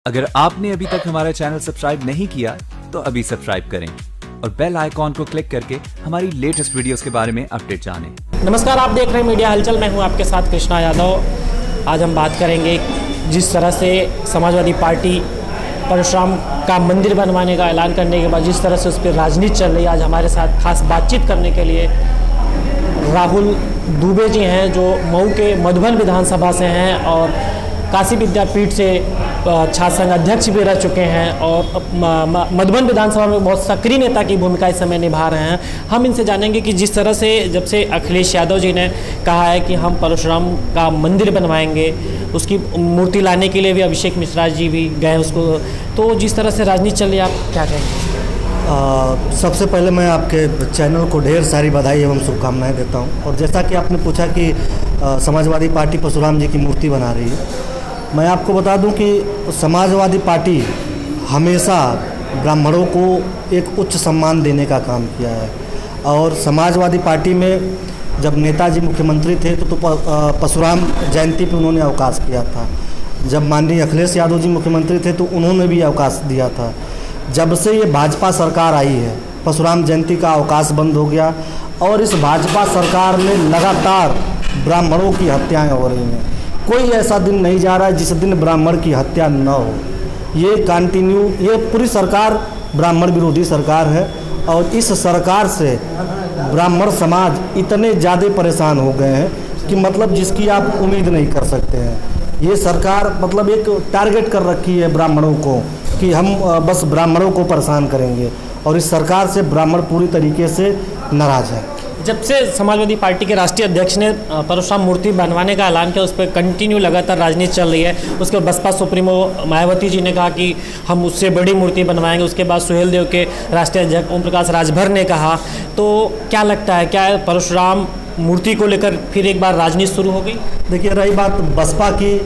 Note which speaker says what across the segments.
Speaker 1: अगर आपने अभी तक हमारा चैनल सब्सक्राइब नहीं किया तो अभी सब्सक्राइब करें और बेल आइकॉन को क्लिक करके हमारी लेटेस्ट वीडियोस के बारे में अपडेट जानें।
Speaker 2: नमस्कार, आप देख रहे हैं मीडिया हलचल। मैं हूं आपके साथ कृष्णा यादव। आज हम बात करेंगे जिस तरह से समाजवादी पार्टी परशुराम का मंदिर बनवाने का ऐलान करने के बाद जिस तरह से उस पर राजनीति चल रही है। आज हमारे साथ खास बातचीत करने के लिए राहुल दुबे जी हैं, जो मऊ के मधुबन विधानसभा से हैं और काशी विद्यापीठ से छात्र संघ अध्यक्ष भी रह चुके हैं और मधुबन विधानसभा में बहुत सक्रिय नेता की भूमिका इस समय निभा रहे हैं। हम इनसे जानेंगे कि जिस तरह से जब से अखिलेश यादव जी ने कहा है कि हम परशुराम का मंदिर बनवाएंगे, उसकी मूर्ति लाने के लिए भी अभिषेक मिश्रा जी भी गए उसको, तो जिस तरह से राजनीति चल रही है, आप क्या कहेंगे?
Speaker 3: सबसे पहले मैं आपके चैनल को ढेर सारी बधाई एवं शुभकामनाएं देता हूं। और जैसा कि आपने पूछा कि समाजवादी पार्टी परशुराम जी की मूर्ति बना रही है, मैं आपको बता दूं कि समाजवादी पार्टी हमेशा ब्राह्मणों को एक उच्च सम्मान देने का काम किया है। और समाजवादी पार्टी में जब नेताजी मुख्यमंत्री थे तो परशुराम जयंती पे उन्होंने अवकाश किया था। जब माननीय अखिलेश यादव जी मुख्यमंत्री थे तो उन्होंने भी अवकाश दिया था। जब से ये भाजपा सरकार आई है, परशुराम जयंती का अवकाश बंद हो गया और इस भाजपा सरकार में लगातार ब्राह्मणों की हत्याएँ हो रही हैं। कोई ऐसा दिन नहीं जा रहा है जिस दिन ब्राह्मण की हत्या न हो। ये कंटिन्यू, ये पूरी सरकार ब्राह्मण विरोधी सरकार है और इस सरकार से ब्राह्मण समाज इतने ज़्यादा परेशान हो गए हैं कि मतलब जिसकी आप उम्मीद नहीं कर सकते हैं। ये सरकार मतलब एक टारगेट कर रखी है ब्राह्मणों को कि हम बस ब्राह्मणों को परेशान करेंगे और इस सरकार से ब्राह्मण पूरी तरीके से नाराज़ है।
Speaker 2: जब से समाजवादी पार्टी के राष्ट्रीय अध्यक्ष ने परशुराम मूर्ति बनवाने का ऐलान किया, उस पर कंटिन्यू लगातार राजनीति चल रही है। उसके बाद बसपा सुप्रीमो मायावती जी ने कहा कि हम उससे बड़ी मूर्ति बनवाएंगे। उसके बाद सुहेल देव के राष्ट्रीय अध्यक्ष ओम प्रकाश राजभर ने कहा। तो क्या लगता है, क्या परशुराम मूर्ति को लेकर फिर एक बार राजनीति शुरू हो गई?
Speaker 3: देखिए, रही बात बसपा की,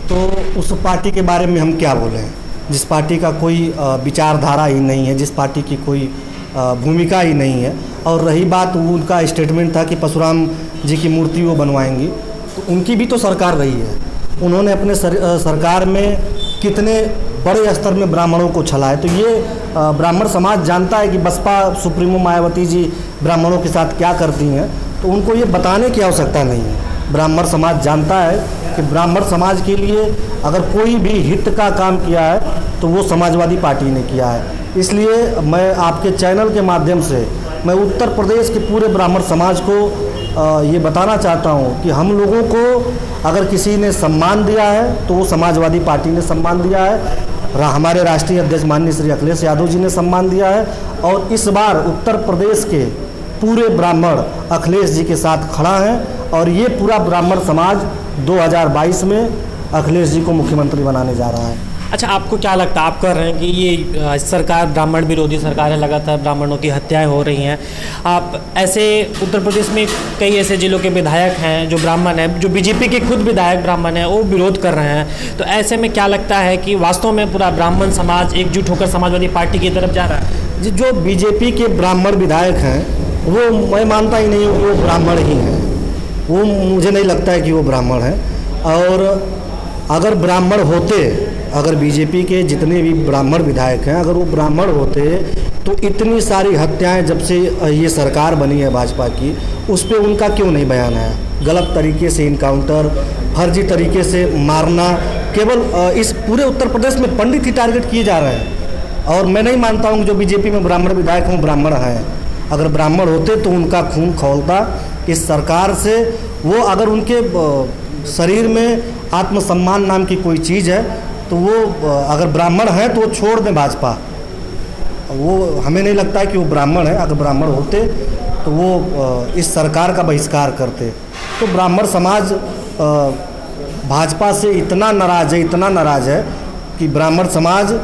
Speaker 3: तो उस पार्टी के बारे में हम क्या बोलें, जिस पार्टी का कोई विचारधारा ही नहीं है, जिस पार्टी की कोई भूमिका ही नहीं है। और रही बात, उनका स्टेटमेंट था कि परशुराम जी की मूर्ति वो बनवाएंगी, तो उनकी भी तो सरकार रही है। उन्होंने अपने सरकार में कितने बड़े स्तर में ब्राह्मणों को छला है। तो ये ब्राह्मण समाज जानता है कि बसपा सुप्रीमो मायावती जी ब्राह्मणों के साथ क्या करती हैं, तो उनको ये बताने की आवश्यकता नहीं है। ब्राह्मण समाज जानता है कि ब्राह्मण समाज के लिए अगर कोई भी हित का काम किया है तो वो समाजवादी पार्टी ने किया है। इसलिए मैं आपके चैनल के माध्यम से मैं उत्तर प्रदेश के पूरे ब्राह्मण समाज को ये बताना चाहता हूँ कि हम लोगों को अगर किसी ने सम्मान दिया है तो वो समाजवादी पार्टी ने सम्मान दिया है। हमारे राष्ट्रीय अध्यक्ष माननीय श्री अखिलेश यादव जी ने सम्मान दिया है और इस बार उत्तर प्रदेश के पूरे ब्राह्मण अखिलेश जी के साथ खड़ा है और ये पूरा ब्राह्मण समाज 2022 में अखिलेश जी को मुख्यमंत्री बनाने जा रहा है।
Speaker 2: अच्छा, आपको क्या लगता है, आप कह रहे हैं कि ये सरकार ब्राह्मण विरोधी सरकार है, लगातार ब्राह्मणों की हत्याएं हो रही हैं। आप ऐसे उत्तर प्रदेश में कई ऐसे जिलों के विधायक हैं जो ब्राह्मण हैं, जो बीजेपी के खुद विधायक ब्राह्मण हैं, वो विरोध कर रहे हैं। तो ऐसे में क्या लगता है कि वास्तव में पूरा ब्राह्मण समाज एकजुट होकर समाजवादी पार्टी की तरफ जा रहा है?
Speaker 3: जो बीजेपी के ब्राह्मण विधायक हैं वो मैं मानता ही नहीं वो ब्राह्मण ही हैं। वो मुझे नहीं लगता है कि वो ब्राह्मण हैं। और अगर ब्राह्मण होते, अगर बीजेपी के जितने भी ब्राह्मण विधायक हैं अगर वो ब्राह्मण होते तो इतनी सारी हत्याएं जब से ये सरकार बनी है भाजपा की, उस पर उनका क्यों नहीं बयान आया? गलत तरीके से इनकाउंटर, फर्जी तरीके से मारना, केवल इस पूरे उत्तर प्रदेश में पंडित ही टारगेट किए जा रहे हैं। और मैं नहीं मानता हूँ कि जो बीजेपी में ब्राह्मण विधायक हों ब्राह्मण हैं। अगर ब्राह्मण होते तो उनका खून खौलता इस सरकार से। वो अगर उनके शरीर में आत्मसम्मान नाम की कोई चीज़ है तो वो अगर ब्राह्मण है तो वो छोड़ दें भाजपा। वो हमें नहीं लगता है कि वो ब्राह्मण है। अगर ब्राह्मण होते तो वो इस सरकार का बहिष्कार करते। तो ब्राह्मण समाज भाजपा से इतना नाराज़ है, इतना नाराज़ है कि ब्राह्मण समाज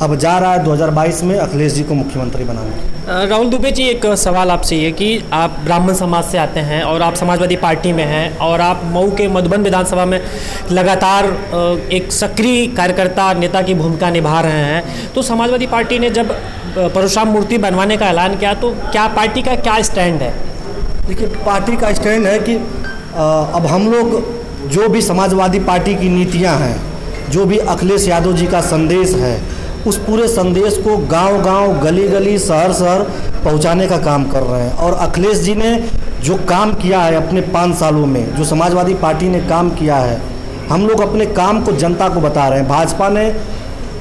Speaker 3: अब जा रहा है 2022 में अखिलेश जी को मुख्यमंत्री बनाने।
Speaker 2: राहुल दुबे जी, एक सवाल आपसे ये कि आप ब्राह्मण समाज से आते हैं और आप समाजवादी पार्टी में हैं और आप मऊ के मधुबन विधानसभा में लगातार एक सक्रिय कार्यकर्ता नेता की भूमिका निभा रहे हैं। तो समाजवादी पार्टी ने जब परशुराम मूर्ति बनवाने का ऐलान किया तो क्या पार्टी का क्या स्टैंड है?
Speaker 3: देखिए, पार्टी का स्टैंड है कि अब हम लोग जो भी समाजवादी पार्टी की नीतियाँ हैं, जो भी अखिलेश यादव जी का संदेश है, उस पूरे संदेश को गांव-गांव, गली-गली, शहर-शहर पहुंचाने का काम कर रहे हैं। और अखिलेश जी ने जो काम किया है अपने 5 सालों में, जो समाजवादी पार्टी ने काम किया है, हम लोग अपने काम को जनता को बता रहे हैं। भाजपा ने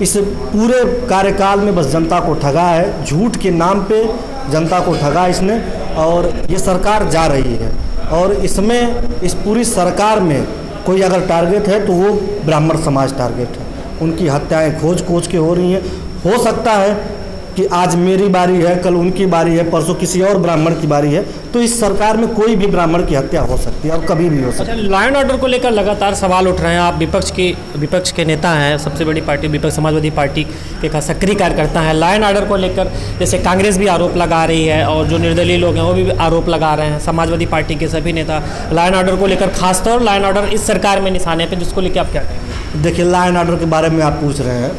Speaker 3: इस पूरे कार्यकाल में बस जनता को ठगा है, झूठ के नाम पे जनता को ठगा इसने, और ये सरकार जा रही है। और इसमें, इस पूरी सरकार में कोई अगर टारगेट है तो वो ब्राह्मण समाज टारगेट है। उनकी हत्याएं खोज के हो रही हैं। हो सकता है कि आज मेरी बारी है, कल उनकी बारी है, परसों किसी और ब्राह्मण की बारी है, तो इस सरकार में कोई भी ब्राह्मण की हत्या हो सकती है और कभी भी हो सकती है।
Speaker 2: अच्छा, लॉ एंड ऑर्डर को लेकर लगातार सवाल उठ रहे हैं। आप विपक्ष के नेता हैं, सबसे बड़ी पार्टी विपक्ष समाजवादी पार्टी के सक्रिय कार्यकर्ता हैं। लॉ एंड ऑर्डर को लेकर जैसे कांग्रेस भी आरोप लगा रही है और जो निर्दलीय लोग हैं वो भी आरोप लगा रहे हैं। समाजवादी पार्टी के सभी नेता लॉ एंड ऑर्डर को लेकर, खासतौर लॉ एंड ऑर्डर इस सरकार में निशाने पर, जिसको लेकर आप क्या कहेंगे?
Speaker 3: देखिए, लॉ एंड ऑर्डर के बारे में आप पूछ रहे हैं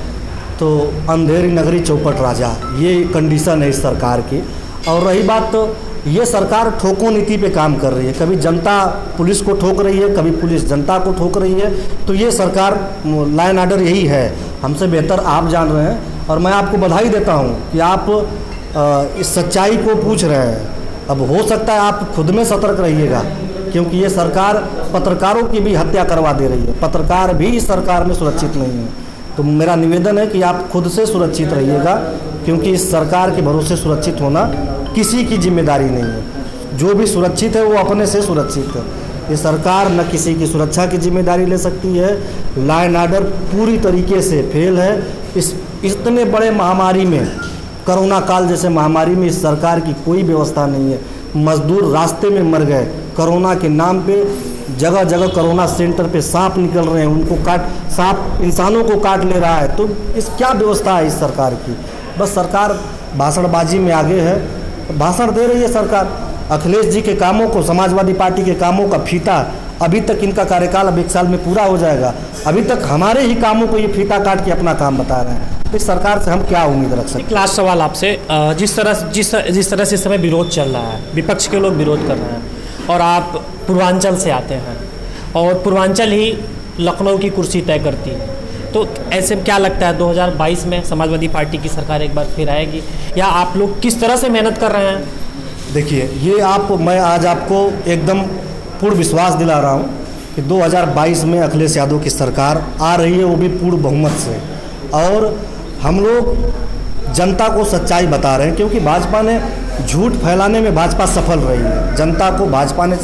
Speaker 3: तो अंधेरी नगरी चौपट राजा, ये कंडीशन है इस सरकार की। और रही बात, तो ये सरकार ठोको नीति पे काम कर रही है। कभी जनता पुलिस को ठोक रही है, कभी पुलिस जनता को ठोक रही है। तो ये सरकार, लॉ एंड ऑर्डर यही है। हमसे बेहतर आप जान रहे हैं और मैं आपको बधाई देता हूँ कि आप इस सच्चाई को पूछ रहे हैं। अब हो सकता है आप खुद में सतर्क रहिएगा, क्योंकि ये सरकार पत्रकारों की भी हत्या करवा दे रही है। पत्रकार भी इस सरकार में सुरक्षित नहीं है। तो मेरा निवेदन है कि आप खुद से सुरक्षित रहिएगा, क्योंकि इस सरकार के भरोसे सुरक्षित होना किसी की जिम्मेदारी नहीं है। जो भी सुरक्षित है वो अपने से सुरक्षित है। ये सरकार न किसी की सुरक्षा की जिम्मेदारी ले सकती है। लॉ एंड ऑर्डर पूरी तरीके से फेल है। इतने बड़े महामारी में, कोरोना काल जैसे महामारी में इस सरकार की कोई व्यवस्था नहीं है। मजदूर रास्ते में मर गए कोरोना के नाम पे। जगह जगह कोरोना सेंटर पे सांप निकल रहे हैं, उनको सांप इंसानों को काट ले रहा है। तो इस क्या व्यवस्था है इस सरकार की? बस सरकार भाषणबाजी में आगे है, भाषण दे रही है सरकार। अखिलेश जी के कामों को, समाजवादी पार्टी के कामों का फीता, अभी तक इनका कार्यकाल अब 1 साल में पूरा हो जाएगा, अभी तक हमारे ही कामों को ये फीता काट के अपना काम बता रहे हैं। इस सरकार से हम क्या उम्मीद रख सकते हैं?
Speaker 2: एक लास्ट सवाल आपसे, जिस तरह से इस समय विरोध चल रहा है, विपक्ष के लोग विरोध कर रहे हैं और आप पूर्वांचल से आते हैं और पूर्वांचल ही लखनऊ की कुर्सी तय करती है, तो ऐसे क्या लगता है 2022 में समाजवादी पार्टी की सरकार एक बार फिर आएगी, या आप लोग किस तरह से मेहनत कर रहे हैं?
Speaker 3: देखिए, मैं आज आपको एकदम पूर्ण विश्वास दिला रहा हूँ कि 2022 में अखिलेश यादव की सरकार आ रही है, वो भी पूर्ण बहुमत से। और हम लोग जनता को सच्चाई बता रहे हैं, क्योंकि भाजपा ने झूठ फैलाने में भाजपा सफल रही है। जनता को भाजपा ने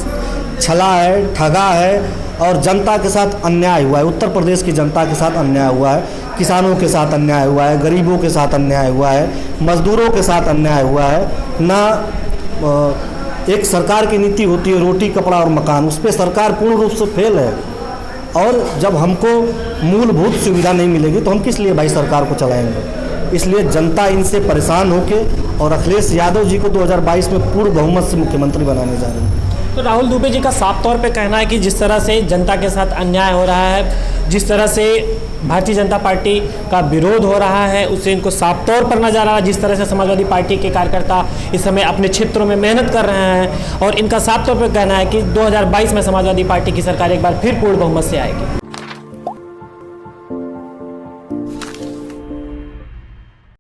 Speaker 3: छला है, ठगा है और जनता के साथ अन्याय हुआ है। उत्तर प्रदेश की जनता के साथ अन्याय हुआ है, किसानों के साथ अन्याय हुआ है, गरीबों के साथ अन्याय हुआ है, मजदूरों के साथ अन्याय हुआ है। ना एक सरकार की नीति होती है रोटी, कपड़ा और मकान, उस पर सरकार पूर्ण रूप से फेल है। और जब हमको मूलभूत सुविधा नहीं मिलेगी तो हम किस लिए भाई सरकार को चलाएंगे? इसलिए जनता इनसे परेशान होके और अखिलेश यादव जी को 2022 में पूर्ण बहुमत से मुख्यमंत्री बनाने जा रहे हैं।
Speaker 2: तो राहुल दुबे जी का साफ तौर पे कहना है कि जिस तरह से जनता के साथ अन्याय हो रहा है, जिस तरह से भारतीय जनता पार्टी का विरोध हो रहा है, उससे इनको साफ तौर पर नजर आ रहा है। जिस तरह से समाजवादी पार्टी के कार्यकर्ता इस समय अपने क्षेत्रों में मेहनत कर रहे हैं और इनका साफ तौर पर कहना है कि 2022 में समाजवादी पार्टी की सरकार एक बार फिर पूर्ण बहुमत से आएगी।